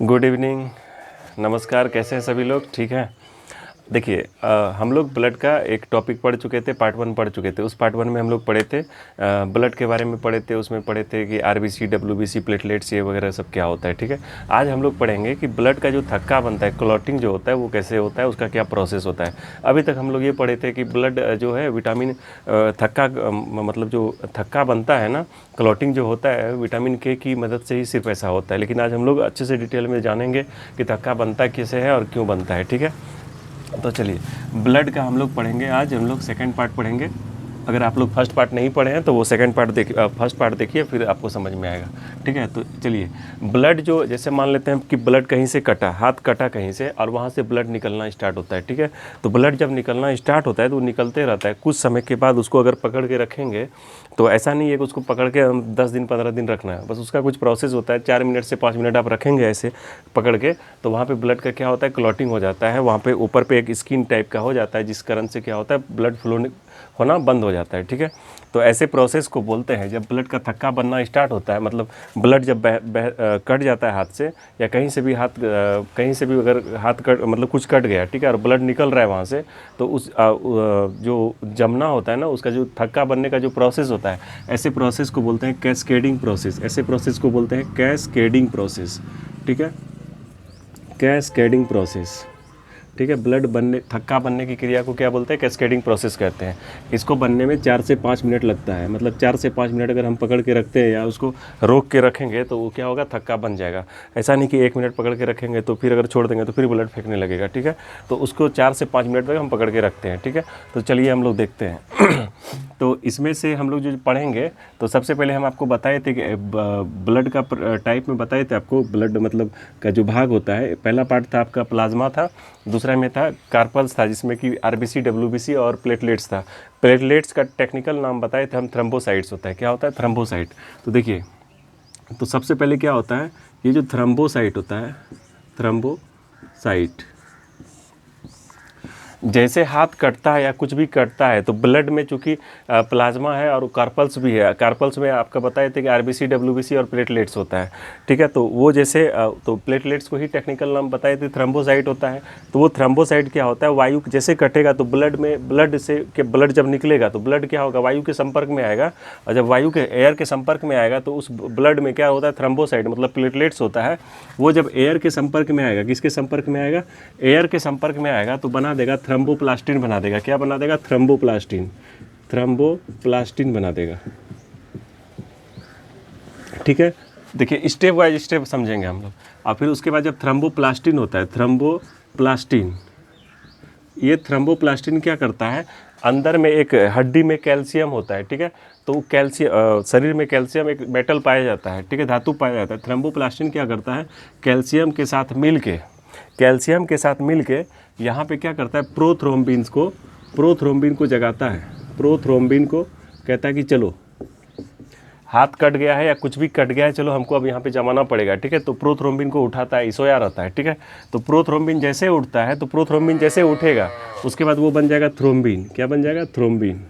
Good evening, नमस्कार। कैसे हैं सभी लोग? ठीक हैं। देखिए, हम लोग ब्लड का एक टॉपिक पढ़ चुके थे, पार्ट 1 पढ़ चुके थे। उस पार्ट 1 में हम लोग पढ़े थे ब्लड के बारे में पढ़े थे। उसमें पढ़े थे कि आरबीसी, डब्ल्यूबीसी, प्लेटलेट्स ये वगैरह सब क्या होता है। ठीक है। आज हम लोग पढ़ेंगे कि ब्लड का जो थक्का बनता है, क्लॉटिंग जो होता है वो कैसे होता है, उसका क्या प्रोसेस होता है। अभी तक हम लोग ये पढ़े थे कि ब्लड जो है विटामिन थक्का मतलब जो थक्का बनता है ना, क्लॉटिंग जो होता है विटामिन के की मदद से ही सिर्फ ऐसा होता है। लेकिन आज हम लोग अच्छे से डिटेल में जानेंगे कि थक्का बनता कैसे है और क्यों बनता है। ठीक है। तो चलिए, ब्लड का हम लोग पढ़ेंगे। आज हम लोग सेकंड पार्ट पढ़ेंगे। अगर आप लोग फर्स्ट पार्ट नहीं पढ़े हैं तो वो सेकंड पार्ट देखिए, फर्स्ट पार्ट देखिए, फिर आपको समझ में आएगा। ठीक है। तो चलिए, ब्लड जो, जैसे मान लेते हैं कि ब्लड कहीं से कटा, हाथ कटा कहीं से और वहाँ से ब्लड निकलना स्टार्ट होता है। ठीक है। तो ब्लड जब निकलना स्टार्ट होता है तो वो निकलते रहता है। कुछ समय के बाद उसको अगर पकड़ के रखेंगे तो ऐसा नहीं है कि उसको पकड़ के 10 दिन 15 दिन रखना है। बस उसका कुछ प्रोसेस होता है। 4 मिनट से 5 मिनट आप रखेंगे ऐसे पकड़ के, तो वहाँ पे ब्लड का क्या होता है, क्लॉटिंग हो जाता है। वहाँ पे ऊपर पे एक स्किन टाइप का हो जाता है, जिस कारण से क्या होता है, ब्लड फ्लो होना बंद हो जाता है। ठीक है। तो ऐसे प्रोसेस को बोलते हैं, जब ब्लड का थक्का बनना स्टार्ट होता है, मतलब ब्लड जब कट जाता है हाथ से, या कहीं से भी कहीं से भी अगर हाथ कट, मतलब कुछ कट गया, ठीक है, और ब्लड निकल रहा है वहाँ से, तो उस जो जमना होता है ना, उसका जो थक्का बनने का जो प्रोसेस होता है, ऐसे प्रोसेस को बोलते हैं कैस्केडिंग प्रोसेस। ऐसे प्रोसेस को बोलते हैं कैस्केडिंग प्रोसेस। ठीक है, कैस्केडिंग प्रोसेस। ठीक है। ब्लड बनने, थक्का बनने की क्रिया को क्या बोलते हैं, कैस्केडिंग प्रोसेस कहते हैं। इसको बनने में 4 से 5 मिनट लगता है। मतलब 4 से 5 मिनट अगर हम पकड़ के रखते हैं या उसको रोक के रखेंगे तो वो क्या होगा, थक्का बन जाएगा। ऐसा नहीं कि 1 मिनट पकड़ के रखेंगे तो फिर अगर छोड़ देंगे तो फिर ब्लड फेंकने लगेगा। ठीक है। तो उसको 4 से 5 मिनट तक हम पकड़ के रखते हैं। ठीक है। तो चलिए हम लोग देखते हैं। तो इसमें से हम लोग जो पढ़ेंगे, तो सबसे पहले हम आपको बताए थे कि ब्लड का टाइप में बताए थे आपको। ब्लड मतलब का जो भाग होता है, पहला पार्ट था आपका प्लाज्मा था, दूसरा में था कार्पल्स था, जिसमें कि आरबीसी, डब्ल्यूबीसी और प्लेटलेट्स था। प्लेटलेट्स का टेक्निकल नाम बताए थे हम, थ्रोम्बोसाइट्स होता है। क्या होता है, थ्रोम्बोसाइट। तो देखिए, तो सबसे पहले क्या होता है, ये जो थ्रोम्बोसाइट होता है, थ्रोम्बोसाइट, जैसे हाथ कटता है या कुछ भी कटता है तो ब्लड में चूंकि प्लाज्मा है और कार्पल्स भी है। कार्पल्स में आपका बताए थे कि आरबीसी, डब्ल्यूबीसी और प्लेटलेट्स होता है। ठीक है। तो वो जैसे तो प्लेटलेट्स को ही टेक्निकल नाम बताए थे थ्रोम्बोसाइट होता है। तो वो थ्रोम्बोसाइट क्या होता है, वायु जैसे कटेगा तो ब्लड में, ब्लड जब निकलेगा तो ब्लड क्या होगा, वायु के संपर्क में आएगा। और जब वायु के, एयर के संपर्क में आएगा तो उस ब्लड में क्या होता है, थ्रोम्बोसाइट मतलब प्लेटलेट्स होता है। वो जब एयर के संपर्क में आएगा, किसके संपर्क में आएगा, एयर के संपर्क में आएगा, तो बना देगा थ्रोम्बोप्लास्टिन बना देगा। क्या बना देगा, थ्रोम्बोप्लास्टिन, थ्रोम्बोप्लास्टिन बना देगा। ठीक है। देखिए, स्टेप वाइज स्टेप समझेंगे हम लोग। और फिर उसके बाद जब थ्रोम्बोप्लास्टिन होता है, थ्रोम्बोप्लास्टिन, ये थ्रोम्बोप्लास्टिन क्या करता है, अंदर में एक हड्डी में कैल्शियम होता है। ठीक है। तो कैल्शियम, शरीर में कैल्शियम एक मेटल पाया जाता है। ठीक है, धातु पाया जाता है। थ्रोम्बोप्लास्टिन क्या करता है, कैल्शियम के साथ मिल के यहाँ पे क्या करता है, प्रोथ्रोम्बिन को जगाता है। प्रोथ्रोम्बिन को कहता है कि चलो, हाथ कट गया है या कुछ भी कट गया है, चलो हमको अब यहाँ पे जमाना पड़ेगा। ठीक है। तो प्रोथ्रोम्बिन को उठाता है, सोया रहता है। ठीक है। तो प्रोथ्रोम्बिन जैसे उठता है, तो प्रोथ्रोम्बिन जैसे उठेगा उसके बाद वो बन जाएगा थ्रोम्बिन। क्या बन जाएगा, थ्रोम्बिन।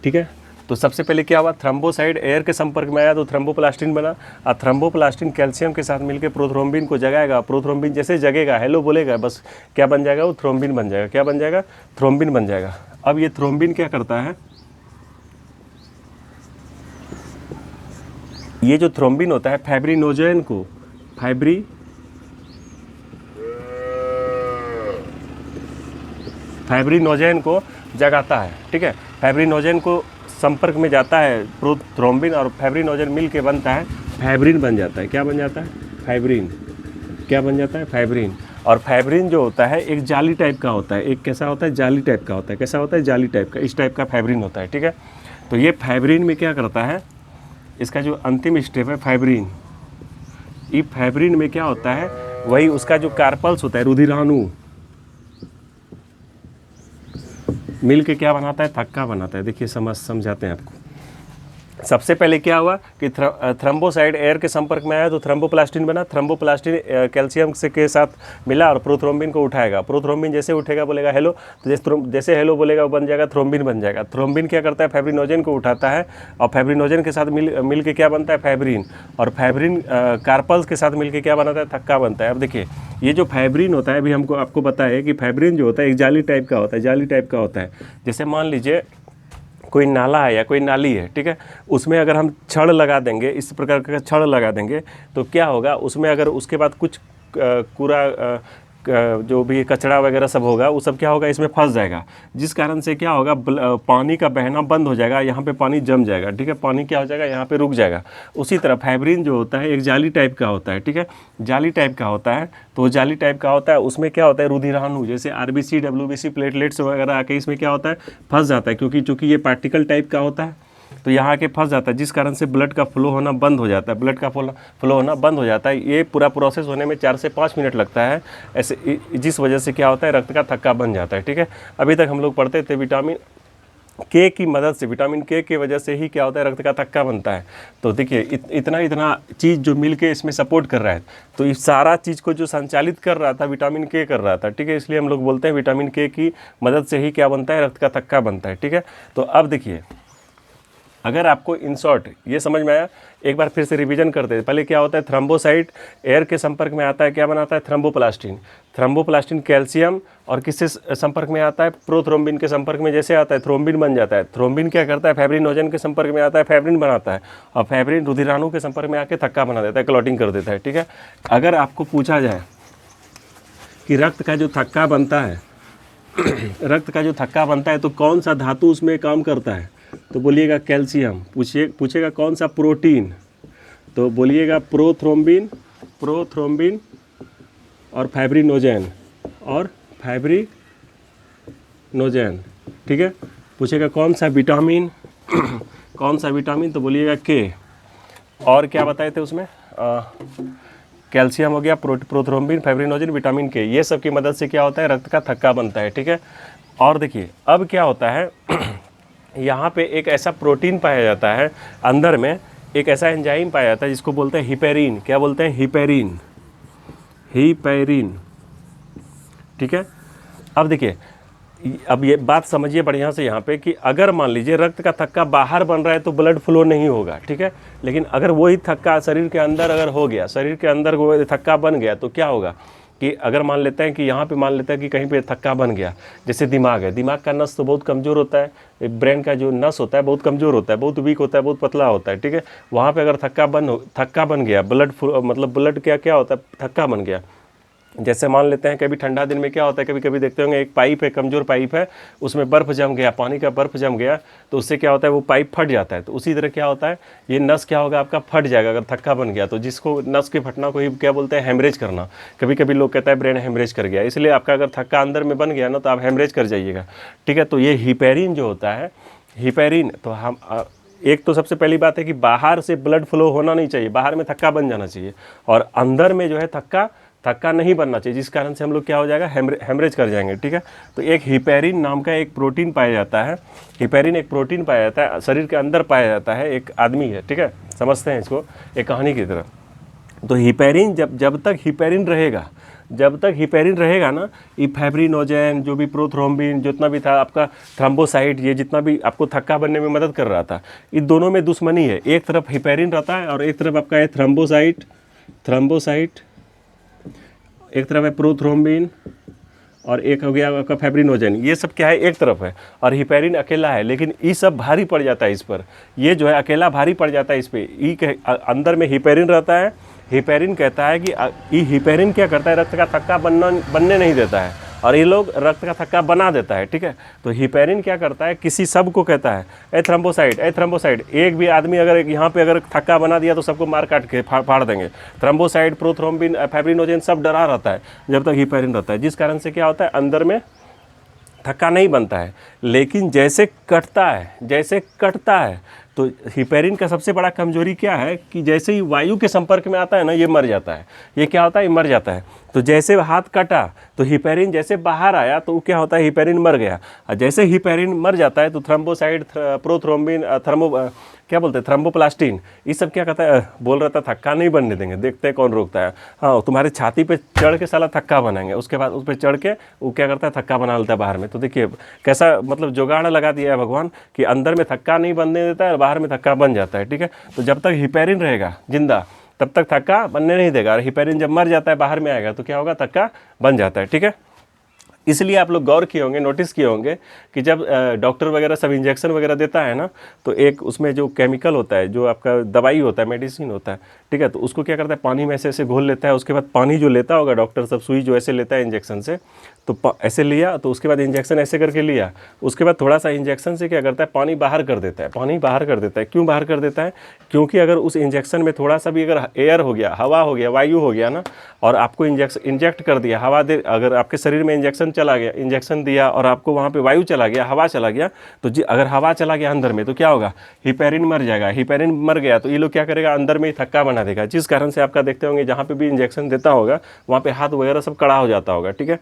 ठीक है। तो सबसे पहले क्या हुआ, थ्रोम्बोसाइड एयर के संपर्क में आया तो थ्रोम्बोप्लास्टिन बना। और थ्रोम्बोप्लास्टिन कैल्शियम के साथ मिलकर प्रोथ्रोम्बिन को जगाएगा। प्रोथ्रोम्बिन जैसे जगेगा, हेलो बोलेगा, बस क्या बन जाएगा, वो थ्रोम्बिन बन जाएगा। क्या बन जाएगा, थ्रोम्बिन बन जाएगा। अब ये थ्रोम्बिन क्या करता है, ये जो थ्रोम्बिन होता है फाइब्रिनोजेन को जगाता है। ठीक है। फाइब्रिनोजेन को संपर्क में जाता है थ्रोम्बिन, और फाइब्रिनोजेन मिल के बनता है फाइब्रिन बन जाता है। क्या बन जाता है, फाइब्रिन। क्या बन जाता है, फाइब्रिन। और फाइब्रिन जो होता है एक जाली टाइप का होता है। एक कैसा होता है, जाली टाइप का होता है। कैसा होता है, जाली टाइप का। इस टाइप का फाइब्रिन होता है। ठीक है। तो ये फाइब्रिन में क्या करता है, इसका जो अंतिम स्टेप है फाइब्रिन, ये फाइब्रिन में क्या होता है, वही उसका जो कार्पल्स होता है, रुधिराणु, मिल के क्या बनाता है, थक्का बनाता है। देखिए समझाते हैं आपको। सबसे पहले क्या हुआ कि थ्रोम्बोसाइड एयर के संपर्क में आया तो थ्रोम्बोप्लास्टिन बना। थ्रोम्बोप्लास्टिन कैल्शियम से के साथ मिला और प्रोथ्रोम्बिन को उठाएगा। प्रोथ्रोम्बिन जैसे उठेगा बोलेगा हेलो, तो जैसे हेलो बोलेगा वो बन जाएगा थ्रोम्बिन बन जाएगा। थ्रोम्बिन क्या करता है, फाइब्रिनोजन को उठाता है और फाइब्रिनोजन के साथ मिल के क्या बनता है, फाइब्रिन। और फाइब्रिन कार्पल्स के साथ मिल के क्या बनाता है, थक्का बनता है। अब देखिए ये जो फाइब्रिन होता है, अभी हमको आपको बताया कि फाइब्रिन जो होता है एक जाली टाइप का होता है, जाली टाइप का होता है। जैसे मान लीजिए कोई नाला है या कोई नाली है, ठीक है, उसमें अगर हम छड़ लगा देंगे, इस प्रकार का छड़ लगा देंगे तो क्या होगा, उसमें अगर उसके बाद कुछ कूड़ा जो भी कचरा वगैरह सब होगा वो सब क्या होगा, इसमें फंस जाएगा, जिस कारण से क्या होगा, पानी का बहना बंद हो जाएगा, यहाँ पे पानी जम जाएगा, ठीक है, पानी क्या हो जाएगा, यहाँ पे रुक जाएगा। उसी तरह फाइब्रिन जो होता है एक जाली टाइप का होता है, ठीक है, जाली टाइप का होता है। तो जाली टाइप का होता है, उसमें क्या होता है, रुधिराणु जैसे आरबीसी डब्ल्यूबीसी प्लेटलेट्स वगैरह आके इसमें क्या होता है, फंस जाता है, क्योंकि चूँकि ये पार्टिकल टाइप का होता है तो यहाँ आके फंस जाता है, जिस कारण से ब्लड का फ्लो होना बंद हो जाता है, ब्लड का फ्लो होना बंद हो जाता है। ये पूरा प्रोसेस होने में 4 से 5 मिनट लगता है ऐसे, जिस वजह से क्या होता है, रक्त का थक्का बन जाता है, ठीक है। अभी तक हम लोग पढ़ते थे विटामिन के की मदद से, विटामिन के की वजह से ही क्या होता है, रक्त का थक्का बनता है। तो देखिए इतना चीज़ जो मिल के इसमें सपोर्ट कर रहा है, तो इस सारा चीज़ को जो संचालित कर रहा था विटामिन के कर रहा था, ठीक है, इसलिए हम लोग बोलते हैं विटामिन के की मदद से ही क्या बनता है, रक्त का थक्का बनता है, ठीक है। तो अब देखिए अगर आपको इन शॉर्ट ये समझ में आया, एक बार फिर से रिवीजन करते हैं। पहले क्या होता है, थ्रोम्बोसाइट एयर के संपर्क में आता है, क्या बनाता है, थ्रोम्बोप्लास्टिन। थ्रोम्बोप्लास्टिन कैल्शियम और किससे संपर्क में आता है, प्रोथ्रोम्बिन के संपर्क में जैसे आता है थ्रोम्बिन बन जाता है। थ्रोम्बिन क्या करता है, फाइब्रिनोजन के संपर्क में आता है, फाइब्रिन बनाता है, और फाइब्रिन रुधिराणु के संपर्क में आके थक्का बना देता है, क्लॉटिंग कर देता है, ठीक है। अगर आपको पूछा जाए कि रक्त का जो थक्का बनता है रक्त का जो थक्का बनता है तो कौन सा धातु उसमें काम करता है, तो बोलिएगा कैल्शियम। पूछेगा कौन सा प्रोटीन, तो बोलिएगा प्रोथ्रोम्बिन और फाइब्रिनोजन ठीक है। पूछेगा कौन सा विटामिन तो बोलिएगा के। और क्या बताए थे उसमें, कैल्शियम हो गया, प्रोथ्रोम्बिन, फाइब्रिनोजन, विटामिन के, ये सब की मदद से क्या होता है, रक्त का थक्का बनता है, ठीक है। और देखिए अब क्या होता है यहाँ पे एक ऐसा प्रोटीन पाया जाता है, अंदर में एक ऐसा एंजाइम पाया जाता है जिसको बोलते हैं हिपेरिन। क्या बोलते हैं, हिपेरिन, ठीक है। अब देखिए अब ये बात समझिए बढ़िया से यहाँ पे कि अगर मान लीजिए रक्त का थक्का बाहर बन रहा है तो ब्लड फ्लो नहीं होगा, ठीक है। लेकिन अगर वही थक्का शरीर के अंदर अगर हो गया, शरीर के अंदर वो थक्का बन गया तो क्या होगा कि अगर मान लेते हैं कि यहाँ पे मान लेते हैं कि कहीं पे थक्का बन गया, जैसे दिमाग है, दिमाग का नस तो बहुत कमज़ोर होता है, ब्रेन का जो नस होता है बहुत कमज़ोर होता है, बहुत वीक होता है, बहुत पतला होता है, ठीक है। वहाँ पे अगर थक्का बन गया, मतलब ब्लड क्या होता है, थक्का बन गया। जैसे मान लेते हैं कभी ठंडा दिन में क्या होता है, कभी कभी देखते होंगे एक पाइप है, कमज़ोर पाइप है, उसमें बर्फ़ जम गया, पानी का बर्फ़ जम गया तो उससे क्या होता है, वो पाइप फट जाता है। तो उसी तरह क्या होता है, ये नस क्या होगा आपका, फट जाएगा अगर थक्का बन गया तो, जिसको नस के फटना को ही क्या बोलते हैं, हेमरेज करना। कभी कभी लोग कहता है ब्रेन हेमरेज कर गया, इसलिए आपका अगर थक्का अंदर में बन गया ना तो आप हेमरेज कर जाइएगा, ठीक है। तो ये हिपेरिन जो होता है, हिपेरिन, तो हम एक तो सबसे पहली बात है कि बाहर से ब्लड फ्लो होना नहीं चाहिए, बाहर में थक्का बन जाना चाहिए, और अंदर में जो है थक्का नहीं बनना चाहिए, जिस कारण से हम लोग क्या हो जाएगा, हेमरेज कर जाएंगे, ठीक है। तो एक हिपेरिन नाम का एक प्रोटीन पाया जाता है, हिपेरिन एक प्रोटीन पाया जाता है, शरीर के अंदर पाया जाता है, एक आदमी है, ठीक है, समझते हैं इसको एक कहानी की तरह। तो हिपेरिन जब तक हिपेरिन रहेगा ना, ये फाइब्रिनोजन जो भी प्रोथ्रोम्बिन जितना भी था आपका, थ्रोम्बोसाइट, ये जितना भी आपको थक्का बनने में मदद कर रहा था, इन दोनों में दुश्मनी है। एक तरफ हिपेरिन रहता है और एक तरफ आपका है थ्रोम्बोसाइट, एक तरफ है प्रोथ्रोम्बिन और एक हो गया आपका फाइब्रिनोजन। ये सब क्या है, एक तरफ है, और हिपेरिन अकेला है, लेकिन ये सब भारी पड़ जाता है इस पर, ये जो है अकेला भारी पड़ जाता है इस पर। अंदर में हिपेरिन रहता है, हिपेरिन कहता है कि ये हिपेरिन क्या करता है, रक्त का थक्का बनने नहीं देता है, और ये लोग रक्त का थक्का बना देता है, ठीक है। तो हिपेरिन क्या करता है, किसी सब को कहता है ए थ्रोम्बोसाइट, एक भी आदमी अगर यहाँ पे अगर थक्का बना दिया तो सबको मार काट के फाड़ देंगे। थ्रोम्बोसाइट, प्रोथ्रोम्बिन, फाइब्रिनोजन सब डरा रहता है जब तक हिपेरिन रहता है, जिस कारण से क्या होता है, अंदर में थक्का नहीं बनता है। लेकिन जैसे कटता है तो हिपेरिन का सबसे बड़ा कमजोरी क्या है कि जैसे ही वायु के संपर्क में आता है ना, ये मर जाता है। ये क्या होता है, ये मर जाता है। तो जैसे हाथ कटा तो हिपेरिन जैसे बाहर आया तो क्या होता है, हिपेरिन मर गया। और जैसे हिपेरिन मर जाता है तो थ्रोम्बोसाइट, प्रोथ्रोम्बिन, क्या बोलते हैं, थ्रोम्बोप्लास्टिन, ये सब क्या कहता है, बोल रहा था थक्का नहीं बनने देंगे, देखते हैं कौन रोकता है। हाँ, तुम्हारी छाती पे चढ़ के साला थक्का बनाएंगे, उसके बाद उस पर चढ़ के वो क्या करता है, थक्का बना लेता है बाहर में। तो देखिए कैसा मतलब जुगाड़ लगा दिया है भगवान कि अंदर में थक्का नहीं बनने देता है और बाहर में थक्का बन जाता है, ठीक है। तो जब तक हिपेरिन रहेगा जिंदा तब तक थक्का बनने नहीं देगा, और हिपेरिन जब मर जाता है बाहर में आएगा तो क्या होगा, थक्का बन जाता है, ठीक है। इसलिए आप लोग गौर किए होंगे, नोटिस किए होंगे कि जब डॉक्टर वगैरह सब इंजेक्शन वगैरह देता है ना, तो एक उसमें जो केमिकल होता है, जो आपका दवाई होता है, मेडिसिन होता है, ठीक है, तो उसको क्या करता है, पानी में ऐसे ऐसे घोल लेता है। उसके बाद पानी जो लेता होगा डॉक्टर सब, सुई जो ऐसे लेता है इंजेक्शन से, तो ऐसे लिया, तो उसके बाद इंजेक्शन ऐसे करके लिया, उसके बाद थोड़ा सा इंजेक्शन से क्या करता है, पानी बाहर कर देता है, पानी बाहर कर देता है। क्यों बाहर कर देता है, क्योंकि अगर उस इंजेक्शन में थोड़ा सा भी अगर एयर हो गया, हवा हो गया, वायु हो गया ना, और आपको इंजेक्ट कर दिया, हवा दे, अगर आपके शरीर में इंजेक्शन चला गया, इंजेक्शन दिया और आपको वहाँ पे वायु चला गया, हवा चला गया, तो अगर हवा चला गया अंदर में तो क्या होगा, हिपेरिन मर जाएगा। हिपेरिन मर गया तो ये लोग क्या करेगा, अंदर में ही थक्का बना देगा, जिस कारण से आपका देखते होंगे जहाँ पे भी इंजेक्शन देता होगा वहाँ पे हाथ वगैरह सब कड़ा हो जाता होगा, ठीक है।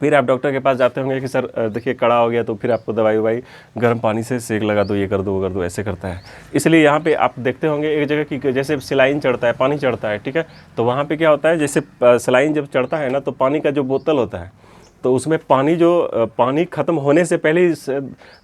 फिर आप डॉक्टर के पास जाते होंगे कि सर देखिए कड़ा हो गया, तो फिर आपको दवाई ववाई गर्म पानी से सेक लगा दो, ये कर दो, वो कर दो, ऐसे करता है। इसलिए यहाँ पे आप देखते होंगे एक जगह की जैसे सिलाइन चढ़ता है, पानी चढ़ता है, ठीक है, तो वहाँ पे क्या होता है, जैसे सिलाइन जब चढ़ता है ना, तो पानी का जो बोतल होता है, तो उसमें पानी ख़त्म होने से पहले ही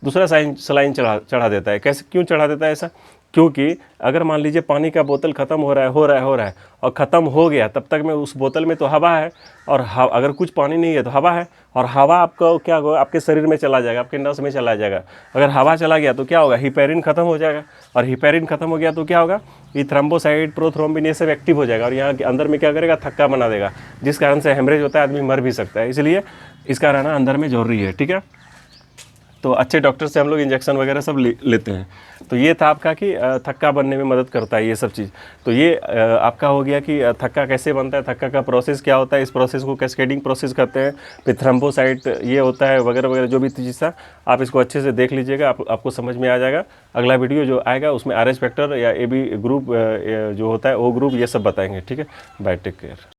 दूसरा सलाइन चढ़ा देता है। कैसे, क्यों चढ़ा देता है ऐसा, क्योंकि अगर मान लीजिए पानी का बोतल ख़त्म हो रहा है और ख़त्म हो गया, तब तक में उस बोतल में तो हवा है, और अगर कुछ पानी नहीं है तो हवा है, और हवा आपको क्या होगा, आपके शरीर में चला जाएगा, आपके नस में चला जाएगा। अगर हवा चला गया तो क्या होगा, हिपेरिन ख़त्म हो जाएगा, और हिपेरिन ख़त्म हो गया तो क्या होगा, ये थ्रोम्बोसाइट, प्रोथ्रोम्बिन, ये सब एक्टिव हो जाएगा, और यहाँ के अंदर में क्या करेगा, थक्का बना देगा, जिस कारण से हेमरेज होता है, आदमी मर भी सकता है। इसलिए इसका रहना अंदर में जरूरी है, ठीक है। तो अच्छे डॉक्टर से हम लोग इंजेक्शन वगैरह सब लेते हैं। तो ये था आपका कि थक्का बनने में मदद करता है ये सब चीज़। तो ये आपका हो गया कि थक्का कैसे बनता है, थक्का का प्रोसेस क्या होता है, इस प्रोसेस को कैस्केडिंग प्रोसेस करते हैं, फिर थ्रोम्बोसाइट ये होता है वगैरह वगैरह, जो भी चीज़ था आप इसको अच्छे से देख लीजिएगा, आपको समझ में आ जाएगा। अगला वीडियो जो आएगा उसमें RH फैक्टर या AB ग्रुप जो होता है, O ग्रुप, ये सब बताएंगे, ठीक है। Bye, take care.